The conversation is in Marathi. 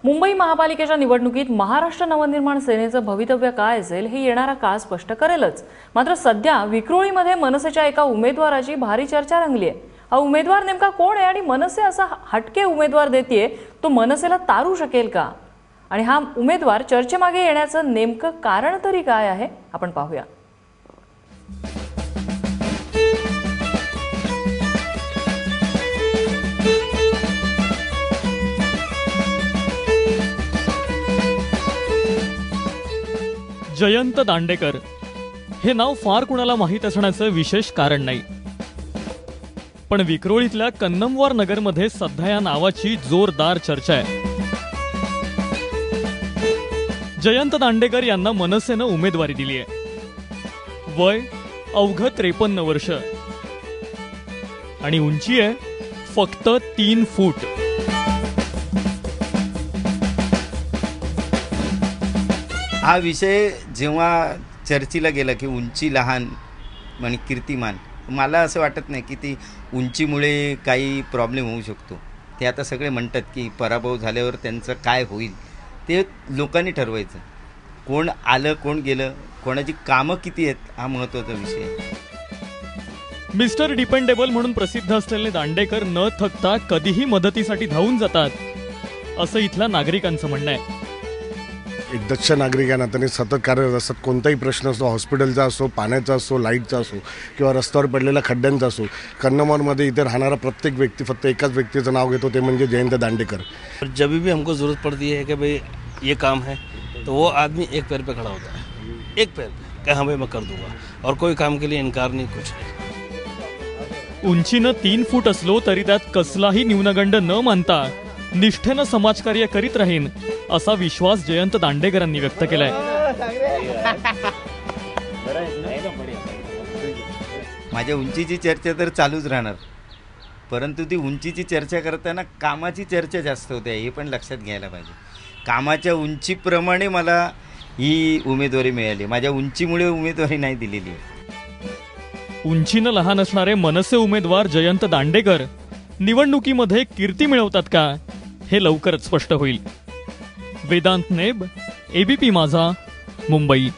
मुंबई महापालिकेच्या निवडणुकीत महाराष्ट्र नवनिर्माण सेनेचं भवितव्य काय असेल हे येणारा काळ स्पष्ट करेलच। मात्र सध्या विक्रोळीमध्ये मनसेच्या एका उमेदवाराची भारी चर्चा रंगली आहे। हा उमेदवार नेमका कोण आहे आणि मनसे असा हटके उमेदवार देतीये, तो मनसेला तारू शकेल का? आणि हा उमेदवार चर्चेमागे येण्याचं नेमकं कारण तरी काय आहे, आपण पाहूया। जयंत दांडेकर हे नाव फार कुणाला माहीत असण्याचं विशेष कारण नाही, पण विक्रोळीतल्या कन्नमवार नगरमध्ये सध्या या नावाची जोरदार चर्चा आहे। जयंत दांडेकर यांना मनसेनं उमेदवारी दिली आहे। वय अवघ 53 वर्ष आणि उंची आहे फक्त 3 फूट। हा विषय जेव्हा चर्चेला गेला की उंची लहान आणि कीर्तिमान, मला असं वाटत नाही की ती उंचीमुळे काही प्रॉब्लेम होऊ शकतो। ते आता सगळे म्हणतात की पराभव झाल्यावर त्यांचं काय होईल ते लोकांनी ठरवायचं। कोण आलं कोण गेलं, कोणाची कामं किती आहेत हा महत्त्वाचा विषय आहे। मिस्टर डिपेंडेबल म्हणून प्रसिद्ध असलेले दांडेकर न थकता कधीही मदतीसाठी धावून जातात, असं इथल्या नागरिकांचं म्हणणं आहे। एक दक्ष नागरिक या नात्याने सतत कार्यरत असतात। कोणताही प्रश्न असो, हॉस्पिटलचा असो, पाण्याचा असो, लाईटचा असो किंवा रस्त्यावर पडलेल्या खड्ड्यांचा असो, कन्नमवारमध्ये इथे राहणारा प्रत्येक व्यक्ती फक्त एकाच व्यक्तीचं नाव घेतो, ते म्हणजे जयंत दांडेकर। जब भी हमको ज़रूरत पड़ती है कि भाई ये काम है, तो वो आदमी एक पैर पे खड़ा होता है, एक पैर पे कि हाँ भाई मैं कर दूंगा, और कोई काम के लिए इनकार नहीं, कुछ नहीं। उंचीनं 3 फूट असलो तरी त्यात कसलाही न्यूनगंड न मानता निष्ठेनं समाजकार्य करीत राहीन, असा विश्वास जयंत दांडेकरांनी व्यक्त केलाय। माझ्या उंचीची चर्चा तर चालूच राहणार, परंतु ती उंचीची चर्चा करताना कामाची चर्चा जास्त होते, हे पण लक्षात घ्यायला पाहिजे। कामाच्या उंचीप्रमाणे मला ही उमेदवारी मिळाली, माझ्या उंचीमुळे उमेदवारी नाही दिलेली। उंचीनं लहान असणारे मनसे उमेदवार जयंत दांडेकर निवडणुकीमध्ये कीर्ती मिळवतात का, हे लवकरच स्पष्ट होईल। वेदांत नेब, एबीपी माझा, मुंबई।